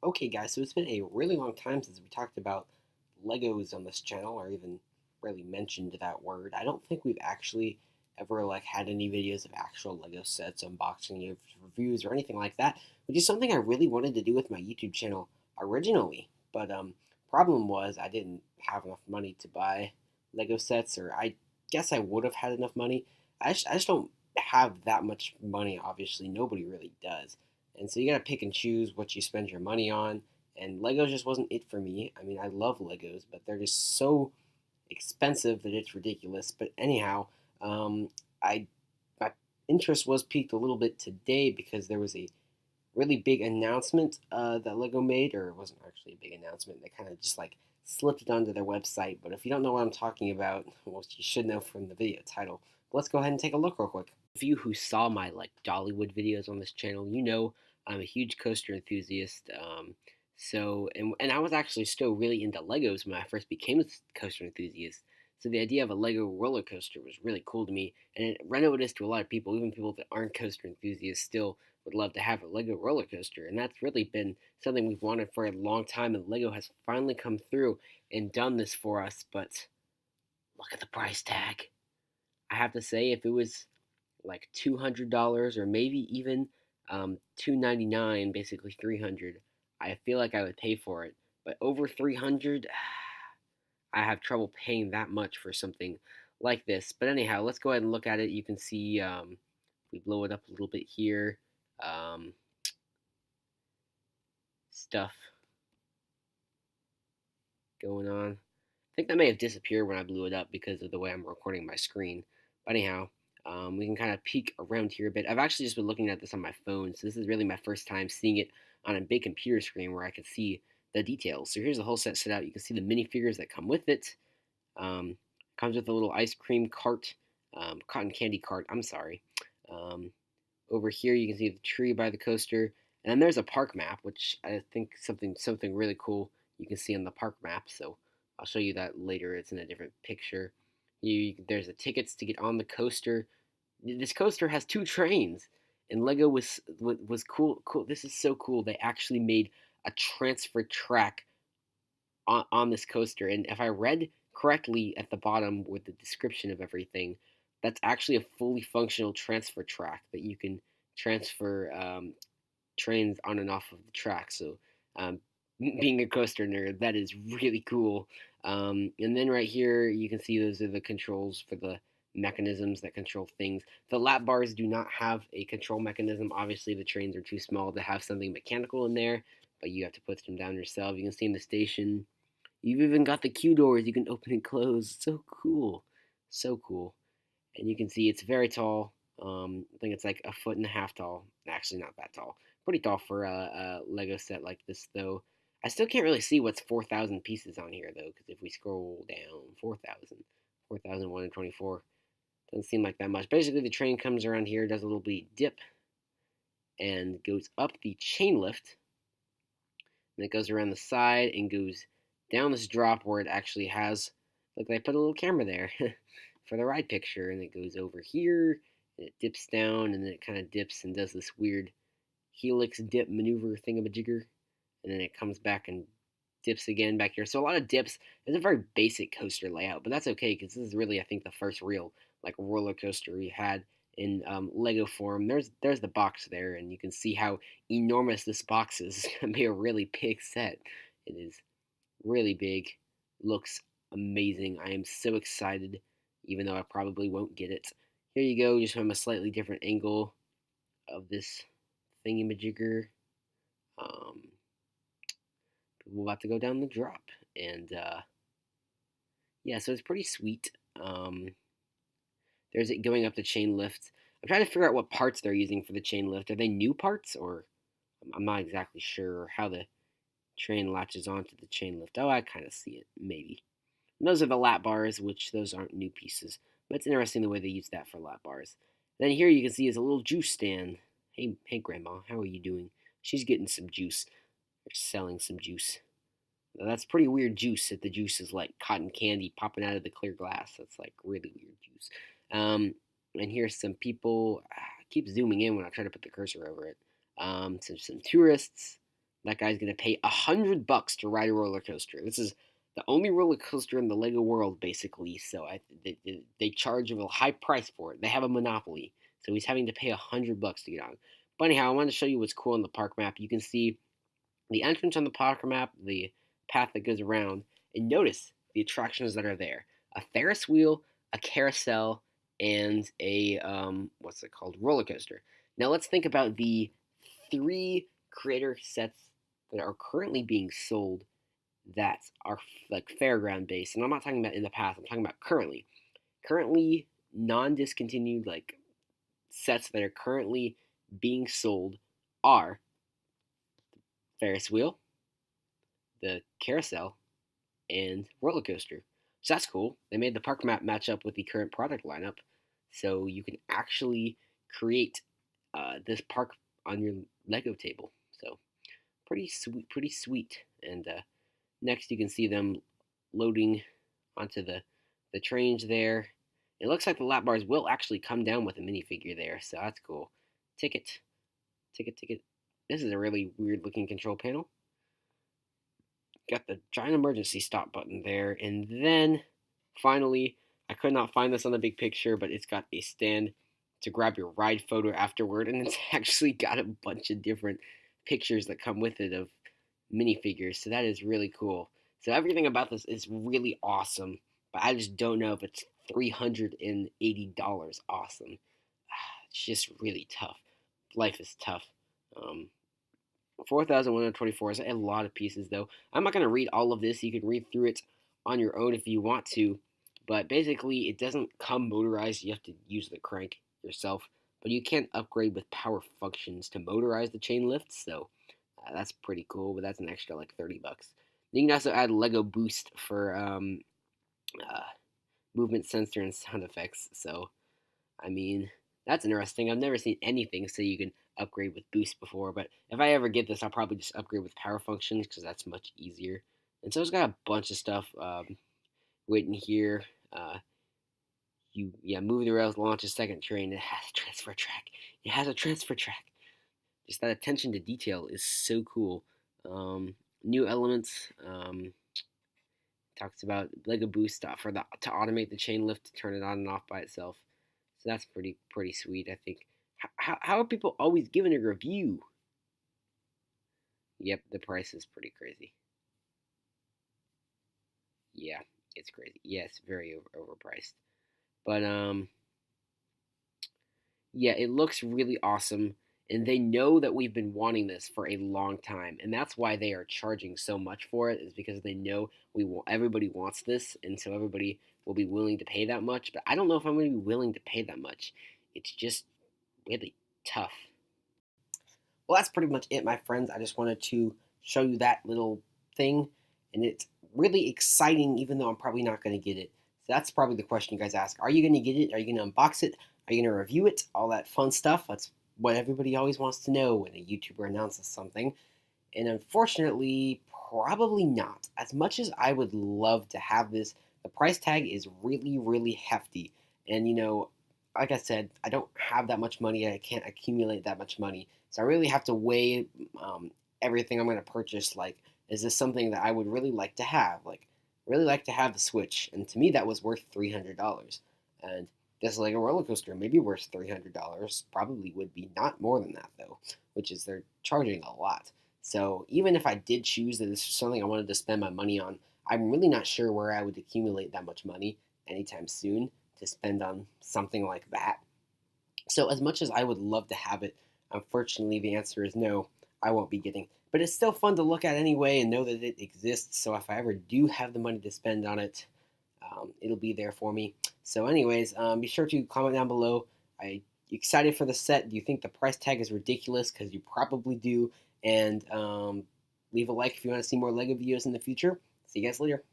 Okay, guys, so it's been a really long time since we talked about Legos on this channel, or even really mentioned that word. I don't think we've actually ever had any videos of actual Lego sets, unboxing, reviews, or anything like that, which is something I really wanted to do with my YouTube channel originally. But problem was I didn't have enough money to buy Lego sets, or I guess I would have had enough money. I just don't have that much money. Obviously, nobody really does. And so you gotta pick and choose what you spend your money on. And Legos just wasn't it for me. I mean, I love Legos, but they're just so expensive that it's ridiculous. But anyhow, um, I my interest was piqued a little bit today because there was a really big announcement that Lego made, or it wasn't actually a big announcement. They kind of just slipped it onto their website. But if you don't know what I'm talking about, well, you should know from the video title. But let's go ahead and take a look real quick. If you who saw my Dollywood videos on this channel, you know I'm a huge coaster enthusiast. And I was actually still really into Legos when I first became a coaster enthusiast. So the idea of a Lego roller coaster was really cool to me, and I know it is to a lot of people, even people that aren't coaster enthusiasts still would love to have a Lego roller coaster, and that's really been something we've wanted for a long time, and Lego has finally come through and done this for us. But look at the price tag. I have to say, if it was like $200 or maybe even $299, basically 300, I feel like I would pay for it. But over 300, I have trouble paying that much for something like this. But anyhow, let's go ahead and look at it. You can see we blow it up a little bit here. Um, Stuff going on. I think that may have disappeared when I blew it up because of the way I'm recording my screen. But anyhow, we can kind of peek around here a bit. I've actually just been looking at this on my phone, so this is really my first time seeing it on a big computer screen where I can see the details. So here's the whole set out. You can see the minifigures that come with it. Um, Comes with a little ice cream cart, cotton candy cart. I'm sorry. Um, Over here, you can see the tree by the coaster, and then there's a park map, which I think something really cool you can see on the park map. So I'll show you that later. It's in a different picture. There's the tickets to get on the coaster. This coaster has two trains, and Lego was cool. Cool. This is so cool. They actually made a transfer track on this coaster. And if I read correctly at the bottom with the description of everything, that's actually a fully functional transfer track that you can transfer trains on and off of the track. So, being a coaster nerd, that is really cool. And then right here, you can see those are the controls for the mechanisms that control things. The lap bars do not have a control mechanism. Obviously, the trains are too small to have something mechanical in there, but you have to put them down yourself. You can see in the station you've even got the queue doors you can open and close. So cool. So cool. And you can see it's very tall. I think it's like a foot and a half tall. Actually, not that tall. Pretty tall for a Lego set like this, though. I still can't really see what's 4,000 pieces on here, though, because if we scroll down, 4,124. Doesn't seem like that much. Basically, the train comes around here, does a little bit dip, and goes up the chain lift. And it goes around the side and goes down this drop where it actually has, look, they put a little camera there for the ride picture, and it goes over here and it dips down, and then it kind of dips and does this weird helix dip maneuver thingamajigger, and then it comes back and dips again back here. So a lot of dips. It's a very basic coaster layout, but that's okay because this is really, I think, the first real roller coaster we had in Lego form. There's the box there, and you can see how enormous this box is. It's gonna be a really big set. It is really big. Looks amazing. I am so excited, even though I probably won't get it. Here you go, just from a slightly different angle of this thingamajigger. Um, we're about to go down the drop, and yeah, so it's pretty sweet. There's it going up the chain lift. I'm trying to figure out what parts they're using for the chain lift. Are they new parts, or I'm not exactly sure how the train latches onto the chain lift. Oh, I kind of see it, maybe. And those are the lap bars, which those aren't new pieces, but it's interesting the way they use that for lap bars. Then here you can see is a little juice stand. Hey, Grandma, how are you doing? She's getting some juice. They're selling some juice. Now, that's pretty weird juice if the juice is like cotton candy popping out of the clear glass. That's like really weird juice. Um, and here's some people. I keep zooming in when I try to put the cursor over it. Some tourists. that guy's gonna pay $100 to ride a roller coaster. This is the only roller coaster in the Lego world, basically. So they charge a high price for it. They have a monopoly. So he's having to pay $100 to get on. But anyhow, I wanted to show you what's cool on the park map. You can see the entrance on the park map, the path that goes around, and notice the attractions that are there: a Ferris wheel, a carousel, and a what's it called, roller coaster. Now let's think about the three creator sets that are currently being sold that are like fairground based, and I'm not talking about in the past. I'm talking about currently non-discontinued like sets that are currently being sold are Ferris wheel, the carousel, and roller coaster. So that's cool. They made the park map match up with the current product lineup, so you can actually create this park on your Lego table. So pretty sweet, pretty sweet. And next, you can see them loading onto the trains there. It looks like the lap bars will actually come down with a minifigure there, so that's cool. Ticket, ticket. This is a really weird looking control panel. Got the giant emergency stop button there, and then finally, I could not find this on the big picture, but it's got a stand to grab your ride photo afterward, and it's actually got a bunch of different pictures that come with it of minifigures, so that is really cool. So everything about this is really awesome, but I just don't know if it's $380 awesome. It's just really tough. Life is tough. Um, 4,124 is a lot of pieces, though. I'm not going to read all of this. You can read through it on your own if you want to. But basically, it doesn't come motorized. You have to use the crank yourself. But you can upgrade with power functions to motorize the chain lift. So that's pretty cool. But that's an extra like $30. You can also add Lego Boost for uh, movement sensor and sound effects. So I mean, that's interesting. I've never seen anything so you can upgrade with boost before, but if I ever get this, I'll probably just upgrade with power functions because that's much easier. And so it's got a bunch of stuff waiting here. Move the rails, launch a second train. It has a transfer track. It has a transfer track. Just that attention to detail is so cool. New elements. Talks about Lego Boost to automate the chain lift to turn it on and off by itself. So that's pretty sweet, I think. How are people always giving a review? Yep, the price is pretty crazy. Yeah, it's crazy. Yes, very overpriced. But yeah, it looks really awesome, and they know that we've been wanting this for a long time, and that's why they are charging so much for it. Is because they know everybody wants this, and so everybody will be willing to pay that much. But I don't know if I'm going to be willing to pay that much. It's just really tough. Well, that's pretty much it, my friends. I just wanted to show you that little thing, and it's really exciting, even though I'm probably not going to get it. So that's probably the question you guys ask. Are you going to get it? Are you going to unbox it? Are you going to review it? All that fun stuff. That's what everybody always wants to know when a YouTuber announces something. And unfortunately, probably not. As much as I would love to have this, the price tag is really, really hefty. And like I said, I don't have that much money. I can't accumulate that much money. So I really have to weigh everything I'm going to purchase. Like, is this something that I would really like to have? Like, really like to have the Switch. And to me, that was worth $300. And this Lego roller coaster maybe worth $300. Probably would be not more than that, though, which is they're charging a lot. So even if I did choose that this was something I wanted to spend my money on, I'm really not sure where I would accumulate that much money anytime soon to spend on something like that. So as much as I would love to have it, unfortunately the answer is no, I won't be getting. But it's still fun to look at anyway and know that it exists. So if I ever do have the money to spend on it, it'll be there for me. So anyways, be sure to comment down below. Are you excited for the set? Do you think the price tag is ridiculous? Because you probably do. And leave a like if you want to see more LEGO videos in the future. See you guys later.